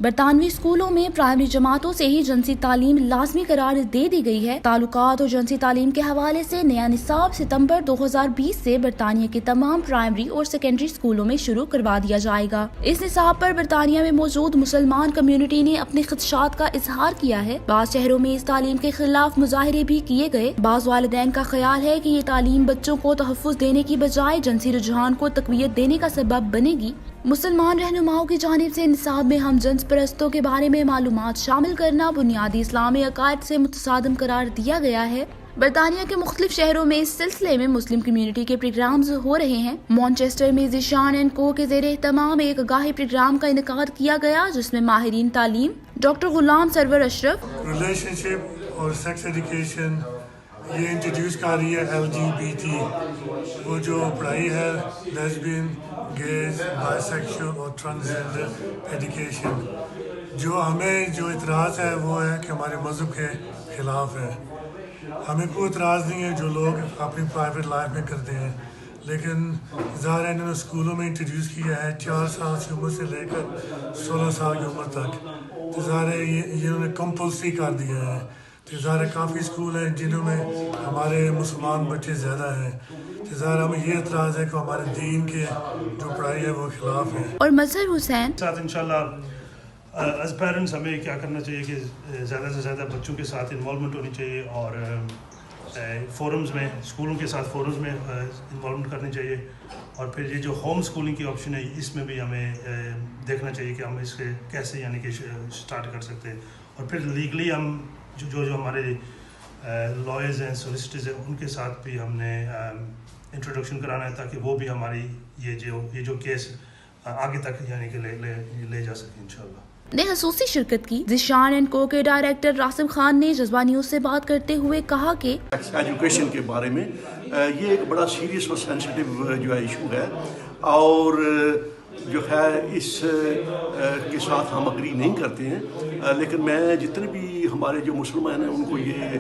برطانوی اسکولوں میں پرائمری جماعتوں سے ہی جنسی تعلیم لازمی قرار دے دی گئی ہے۔ تعلقات اور جنسی تعلیم کے حوالے سے نیا نصاب ستمبر 2020 سے برطانیہ کے تمام پرائمری اور سیکنڈری اسکولوں میں شروع کروا دیا جائے گا۔ اس نصاب پر برطانیہ میں موجود مسلمان کمیونٹی نے اپنے خدشات کا اظہار کیا ہے۔ بعض شہروں میں اس تعلیم کے خلاف مظاہرے بھی کیے گئے۔ بعض والدین کا خیال ہے کہ یہ تعلیم بچوں کو تحفظ دینے کی بجائے جنسی رجحان کو تقویت دینے کا سبب بنے گی۔ مسلمان رہنماؤں کی جانب سے نصاب میں ہم جنس پرستوں کے بارے میں معلومات شامل کرنا بنیادی اسلامی عقائد سے متصادم قرار دیا گیا ہے۔ برطانیہ کے مختلف شہروں میں اس سلسلے میں مسلم کمیونٹی کے پروگرامز ہو رہے ہیں۔ مانچسٹر میں ذیشان اینڈ کو کے زیر اہتمام ایک آگاہی پروگرام کا انعقاد کیا گیا جس میں ماہرین تعلیم ڈاکٹر غلام سرور اشرف ریلیشن شپ اور سیکس ایجوکیشن یہ انٹروڈیوس کر رہی ہے LGBT، وہ جو پڑھائی ہے لیسبین، گیز، بائی سیکشل اور ٹرانسجینڈر ایجوکیشن۔ جو اعتراض ہے وہ ہے کہ ہمارے مذہب کے خلاف ہے۔ ہمیں کوئی اعتراض نہیں ہے جو لوگ اپنی پرائیویٹ لائف میں کرتے ہیں، لیکن ظاہر ہے انہوں نے اسکولوں میں انٹروڈیوس کیا ہے 4 سال کی عمر سے لے کر 16 سال کی عمر تک۔ تو ظاہر ہے یہ انہوں نے کمپلسری کر دیا ہے۔ تو ظاہر ہے کافی اسکول ہیں جنہوں میں ہمارے مسلمان بچے زیادہ ہیں۔ تو ظاہر ہمیں یہ اعتراض ہے کہ ہمارے دین کے جو پڑھائی ہے وہ خلاف ہے۔ اور مظہر حسین ساتھ انشاءاللہ ایز پیرنٹس ہمیں کیا کرنا چاہیے کہ زیادہ سے زیادہ بچوں کے ساتھ انوالومنٹ ہونی چاہیے، اور فورمز میں اسکولوں کے ساتھ فورمز میں انوالومنٹ کرنی چاہیے۔ اور پھر یہ جو ہوم اسکولنگ کی آپشن ہے اس میں بھی ہمیں دیکھنا چاہیے کہ ہم اس کے کیسے یعنی کہ اسٹارٹ کر سکتے ہیں۔ اور پھر لیگلی ہم جو ہمارے لائرز ہیں، سولیسٹرز ہیں، ان کے ساتھ بھی ہم نے انٹروڈکشن کرانا ہے تاکہ وہ بھی ہماری یہ جو کیس آگے تک یعنی کہ لے جا سکیں انشاءاللہ۔ نے خصوصی شرکت کی۔ ذیشان اینڈ کو کے ڈائریکٹر راسم خان نے جذبہ نیوز سے بات کرتے ہوئے کہا کہ ایجوکیشن کے بارے میں یہ ایک بڑا سیریس اور سینسٹیو جو ہے ایشو ہے، اور جو ہے اس کے ساتھ ہم اگری نہیں کرتے ہیں، لیکن میں جتنے بھی ہمارے جو مسلمان ہیں ان کو یہ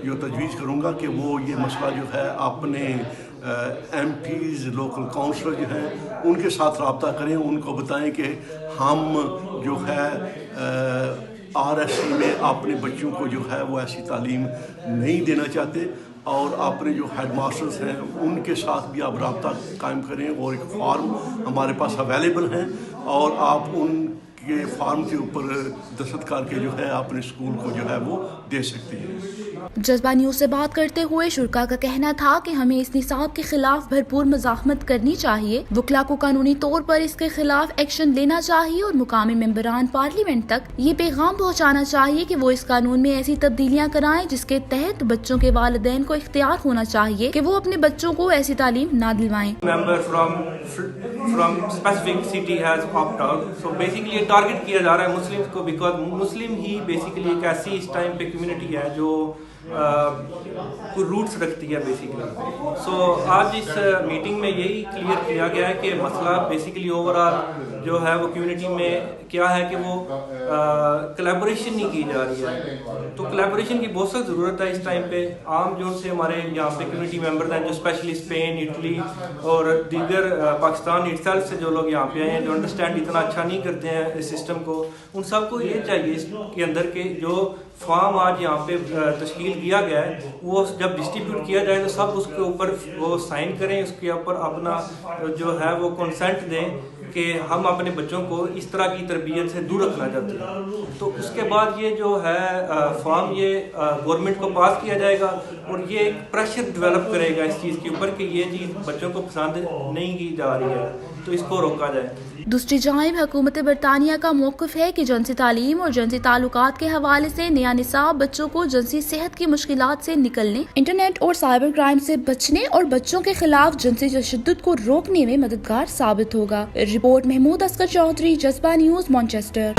جو تجویز کروں گا کہ وہ یہ مسئلہ جو ہے اپنے MPs، لوکل کاؤنسلر جو ہیں ان کے ساتھ رابطہ کریں، ان کو بتائیں کہ ہم جو ہے RSC میں اپنے بچوں کو جو ہے وہ ایسی تعلیم نہیں دینا چاہتے، اور اپنے جو ہیڈ ماسٹرز ہیں ان کے ساتھ بھی آپ رابطہ قائم کریں، اور ایک فارم ہمارے پاس اویلیبل ہیں، اور آپ ان کے فارم کے اوپر دستخط کر کے جو ہے اپنے اسکول کو جو ہے وہ دے سکتے ہیں۔ جذبہ نیوز سے بات کرتے ہوئے شرکا کا کہنا تھا کہ ہمیں اس نصاب کے خلاف بھرپور مزاحمت کرنی چاہیے، وکلا کو قانونی طور پر اس کے خلاف ایکشن لینا چاہیے، اور مقامی ممبران پارلیمنٹ تک یہ پیغام پہنچانا چاہیے کہ وہ اس قانون میں ایسی تبدیلیاں کرائیں جس کے تحت بچوں کے والدین کو اختیار ہونا چاہیے کہ وہ اپنے بچوں کو ایسی تعلیم نہ دلوائیں۔ from specific city has opted out, so basically یہ ٹارگٹ کیا جا رہا ہے مسلم کو، بیکاز مسلم ہی بیسیکلی ایک ایسی اس ٹائم پہ کمیونٹی ہے جو کوئی روٹس رکھتی ہے بیسیکلی۔ سو آج اس میٹنگ میں یہی کلیئر کیا گیا ہے کہ مسئلہ بیسیکلی اوور آل جو ہے وہ کمیونٹی میں کیا ہے کہ وہ کلیبوریشن نہیں کی جا رہی ہے، تو کلیبوریشن کی بہت سخت ضرورت ہے اس ٹائم پہ۔ عام جو سے ہمارے یہاں پہ کمیونٹی ممبرز ہیں جو اسپیشلی اسپین، اٹلی اور دیگر پاکستان اٹسیلف سے جو لوگ یہاں پہ آئے ہیں، جو انڈرسٹینڈ اتنا اچھا نہیں کرتے ہیں اس سسٹم کو، ان سب کو یہ چاہیے اس کے اندر کہ جو فارم آج یہاں پہ تشکیل کیا گیا ہے وہ جب ڈسٹریبیوٹ کیا جائے تو سب اس کے اوپر وہ سائن کریں، اس کے اوپر اپنا جو ہے وہ کنسنٹ دیں کہ ہم اپنے بچوں کو اس طرح کی تربیت سے دور رکھنا چاہتے ہیں۔ تو اس کے بعد یہ جو ہے فارم یہ گورنمنٹ کو پاس کیا جائے گا، اور یہ ایک پریشر ڈیولپ کرے گا اس چیز کے اوپر کہ یہ چیز بچوں کو پسند نہیں کی جا رہی ہے، تو اس کو روکا جائے۔ دوسری جانب حکومت برطانیہ کا موقف ہے کہ جنسی تعلیم اور جنسی تعلقات کے حوالے سے نیا نصاب بچوں کو جنسی صحت کی مشکلات سے نکلنے، انٹرنیٹ اور سائبر کرائم سے بچنے اور بچوں کے خلاف جنسی تشدد کو روکنے میں مددگار ثابت ہوگا۔ رپورٹ محمود اصغر چودھری، جذبہ نیوز، مانچسٹر۔